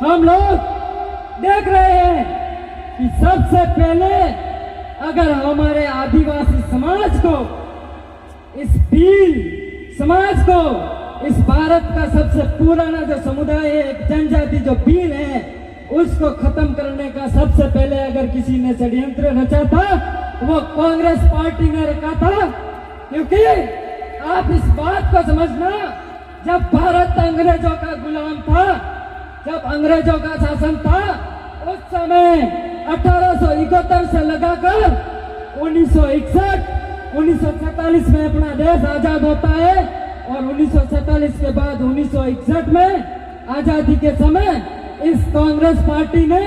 हम लोग देख रहे हैं कि सबसे पहले अगर हमारे आदिवासी समाज को, इस भील समाज को, इस भारत का सबसे पुराना जो समुदाय है, एक जनजाति जो भील है, उसको खत्म करने का सबसे पहले अगर किसी ने षड्यंत्र रचा था वो कांग्रेस पार्टी ने रखा था। क्योंकि आप इस बात को समझना, जब भारत अंग्रेजों का गुलाम था, जब अंग्रेजों का शासन था, उस समय 1871 से लगाकर 1961, 1947 में अपना देश आजाद होता है और 1947 के बाद 1961 में आजादी के समय इस कांग्रेस पार्टी ने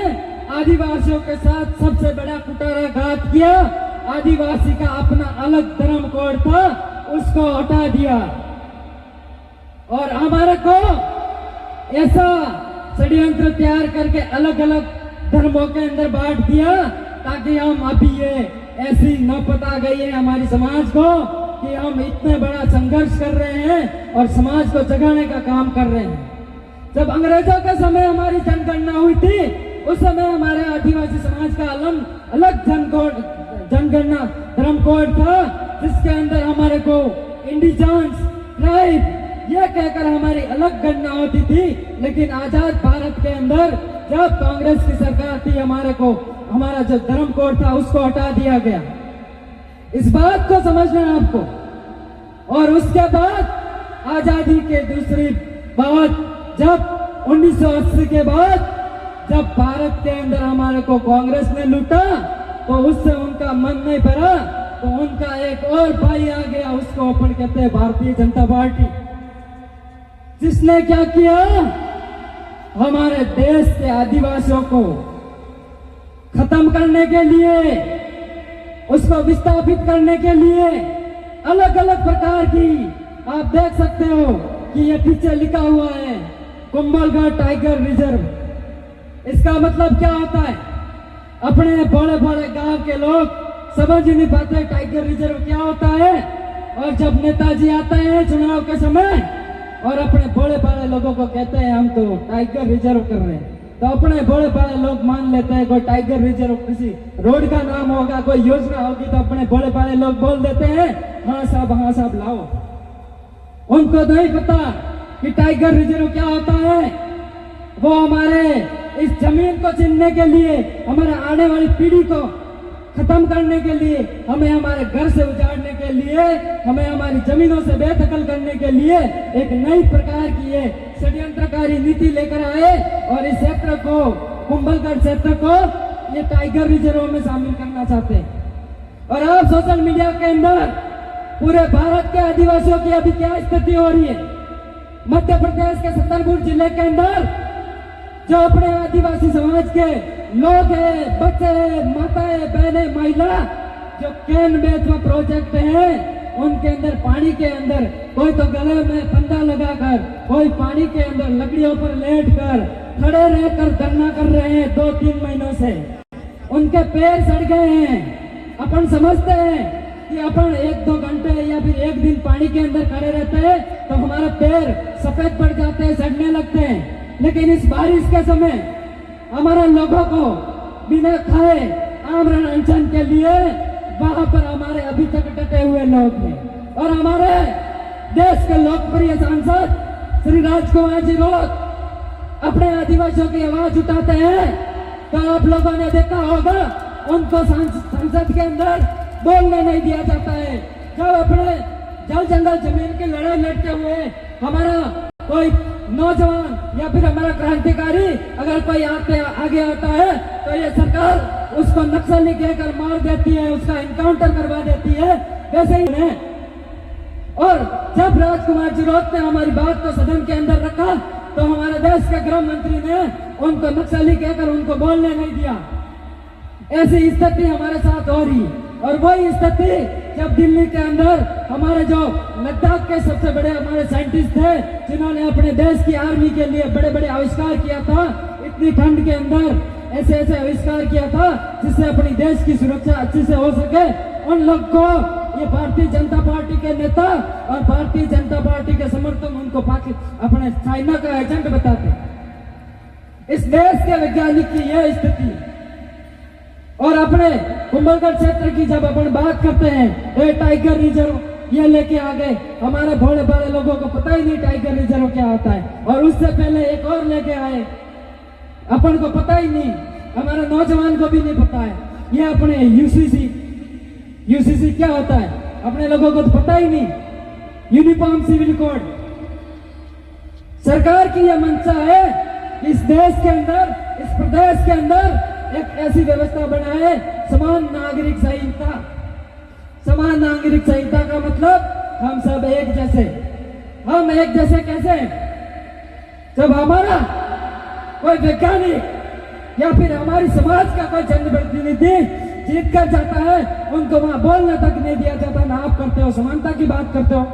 आदिवासियों के साथ सबसे बड़ा कुठाराघात किया। आदिवासी का अपना अलग धर्म कोड था, उसको हटा दिया और हमारे को ऐसा षड्यंत्र तैयार करके अलग अलग धर्मों के अंदर बांट दिया ताकि हम अभी ये ऐसी न पता गई है हमारी समाज को कि हम इतने बड़ा संघर्ष कर रहे हैं और समाज को जगाने का काम कर रहे हैं। जब अंग्रेजों के समय हमारी जनगणना हुई थी, उस समय हमारे आदिवासी समाज का अलग जनगणना धर्म कोड था, जिसके अंदर हमारे को इंडिजेंस ट्राइब ये कहकर हमारी अलग गणना होती थी। लेकिन आजाद भारत के अंदर जब कांग्रेस की सरकार थी, हमारे को हमारा जो धर्म कोड था उसको हटा दिया गया। इस बात को समझना है आपको। और उसके बाद आजादी के दूसरी बात, जब 1980 के बाद जब भारत के अंदर हमारे को कांग्रेस ने लूटा तो उससे उनका मन नहीं भरा, तो उनका एक और भाई आ गया, उसको अपन कहते हैं भारतीय जनता पार्टी, जिसने क्या किया, हमारे देश के आदिवासियों को खत्म करने के लिए, उसको विस्थापित करने के लिए अलग अलग प्रकार की, आप देख सकते हो कि ये पीछे लिखा हुआ है कुंभलगढ़ टाइगर रिजर्व। इसका मतलब क्या होता है? अपने बड़े बड़े गांव के लोग समझ ही नहीं पाते टाइगर रिजर्व क्या होता है। और जब नेताजी आते हैं चुनाव के समय और अपने बड़े बड़े लोगों को कहते हैं हम तो टाइगर रिजर्व कर रहे हैं, तो अपने बड़े बड़े लोग मान लेते हैं कोई टाइगर रिजर्व किसी रोड का नाम होगा, कोई योजना होगी, तो अपने बड़े बड़े लोग बोल देते हैं हाँ साहब लाओ। उनको नहीं पता कि टाइगर रिजर्व क्या होता है। वो हमारे इस जमीन को छीनने के लिए, हमारे आने वाली पीढ़ी को खत्म करने के लिए, हमें हमारे घर से उजाड़ने के लिए, हमें हमारी जमीनों से बेदखल करने के लिए एक नई प्रकार की ये षड्यंत्रकारी नीति लेकर आए और इस क्षेत्र को, कुंभलगढ़ क्षेत्र को, ये टाइगर रिजर्व में शामिल करना चाहते हैं। और आप सोशल मीडिया के अंदर पूरे भारत के आदिवासियों की अभी क्या स्थिति हो रही है। मध्य प्रदेश के छतरपुर जिले के अंदर जो अपने आदिवासी समाज के लोग हैं, बच्चे हैं, माताएं, बहनें, महिला, जो कैन बेचवा प्रोजेक्ट है, उनके अंदर पानी के अंदर कोई तो गले में फंदा लगाकर, कोई पानी के अंदर लकड़ियों पर लेट कर खड़े रहकर धरना कर रहे हैं 2-3 महीनों से। उनके पैर सड़ गए हैं। अपन समझते हैं कि अपन 1-2 घंटे या फिर एक दिन पानी के अंदर खड़े रहते हैं तो हमारा पैर सफेद पड़ जाते हैं, सड़ने लगते हैं। लेकिन इस बारिश के समय हमारे लोगों को बिना खाए आमरण अनशन के लिए वहां पर हमारे अभी तक डटे हुए लोग हैं। और हमारे देश के लोकप्रिय सांसद श्री राजकुमार जी रोज अपने आदिवासियों की आवाज उठाते हैं, तो आप लोगों ने देखा होगा उनको संसद के अंदर बोलने नहीं दिया जाता है। जब अपने जल जंगल जमीन की लड़ाई लड़ते हुए हमारा कोई नौजवान या फिर हमारा क्रांतिकारी अगर कोई आगे आता है तो ये सरकार उसको नक्सली कहकर मार देती है, उसका इनकाउंटर करवा देती है। वैसे ही है। और जब राजकुमार जिरोत ने हमारी बात को सदन के अंदर रखा तो हमारे देश के गृह मंत्री ने उनको नक्सली कहकर उनको बोलने नहीं दिया। ऐसी स्थिति हमारे साथ हो रही। और वही स्थिति जब दिल्ली के अंदर हमारे जो लद्दाख के सबसे बड़े हमारे साइंटिस्ट थे, जिन्होंने अपने देश की आर्मी के लिए बड़े बड़े आविष्कार किया था, इतनी ठंड के अंदर ऐसे ऐसे आविष्कार किया था जिससे अपनी देश की सुरक्षा अच्छी से हो सके, उन लोग को ये भारतीय जनता पार्टी के नेता और भारतीय जनता पार्टी के समर्थक उनको अपने चाइना का एजेंट बताते। इस देश के वैज्ञानिक की यह स्थिति। और अपने कुंभलगढ़ क्षेत्र की जब अपन बात करते हैं तो ये टाइगर रिजर्व ये लेके आ गए। हमारे भोले भाले लोगों को पता ही नहीं टाइगर रिजर्व क्या होता है। और उससे पहले एक और लेके आए, अपन को पता ही नहीं, हमारे नौजवान को भी नहीं पता है। ये अपने यूसीसी क्या होता है अपने लोगों को तो पता ही नहीं। Uniform civil code. सरकार की यह मंशा है कि इस देश के अंदर, इस प्रदेश के अंदर एक ऐसी व्यवस्था बनाए, समान नागरिक संहिता। समान नागरिक संहिता का मतलब हम सब एक जैसे। हम एक जैसे कैसे? जब हमारा कोई वैज्ञानिक या फिर हमारी समाज का कोई जनप्रतिनिधि जीत कर जाता है, उनको वहां बोलने तक नहीं दिया जाता। ना आप करते हो, समानता की बात करते हो।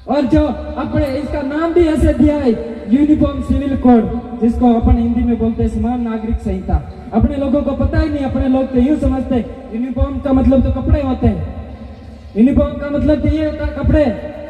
और जो अपने इसका नाम भी ऐसे दिया है यूनिफॉर्म सिविल कोड, जिसको अपन हिंदी में बोलते हैं समान नागरिक संहिता। अपने लोगों को पता ही नहीं। अपने लोग तो यूं समझते हैं यूनिफॉर्म का मतलब तो कपड़े होते हैं। यूनिफॉर्म का मतलब तो ये होता है कपड़े।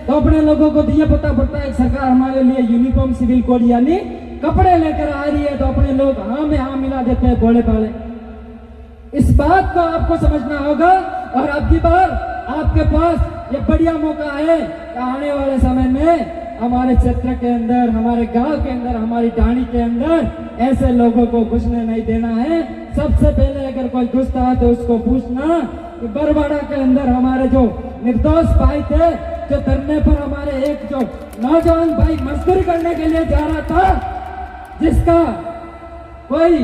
तो अपने लोगों को तो ये पता पड़ता है सरकार हमारे लिए यूनिफॉर्म सिविल कोड यानी कपड़े लेकर आ रही है, तो अपने लोग हाँ में हाँ मिला देते हैं भोले भाले। इस बात को आपको समझना होगा। और अब की बार आपके पास ये बढ़िया मौका है कि आने वाले समय में हमारे क्षेत्र के अंदर, हमारे गांव के अंदर, हमारी ढाणी के अंदर ऐसे लोगों को घुसने नहीं देना है। सबसे पहले अगर कोई घुसता है तो उसको पूछना कि बरवाड़ा के अंदर हमारे जो निर्दोष भाई थे, जो धरने पर हमारे एक जो नौजवान भाई मजदूरी करने के लिए जा रहा था, जिसका कोई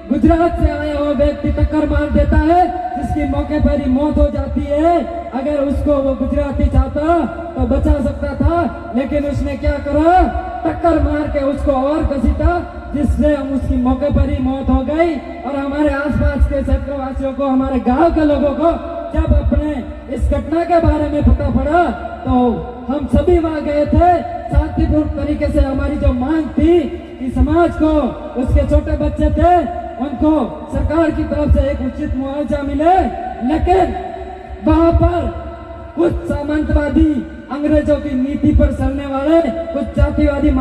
गुजरात से आया हुआ व्यक्ति टक्कर मार देता है, जिसकी मौके पर ही मौत हो जाती है। अगर उसको वो गुजराती चाहता तो बचा सकता था, लेकिन उसने क्या करा? टक्कर मार के उसको और घसीटा, जिससे उसकी मौके पर ही मौत हो गई। और हमारे आसपास के क्षेत्रवासियों को, हमारे गांव के लोगों को जब अपने इस घटना के बारे में पता पड़ा तो हम सभी वहां गए थे। शांतिपूर्ण तरीके से हमारी जो मांग थी कि समाज को, उसके छोटे बच्चे थे, उनको सरकार की तरफ से एक उचित मुआवजा मिले, लेकिन वहां पर कुछ सामंतवादी अंग्रेजों की नीति पर चलने वाले कुछ जातिवादी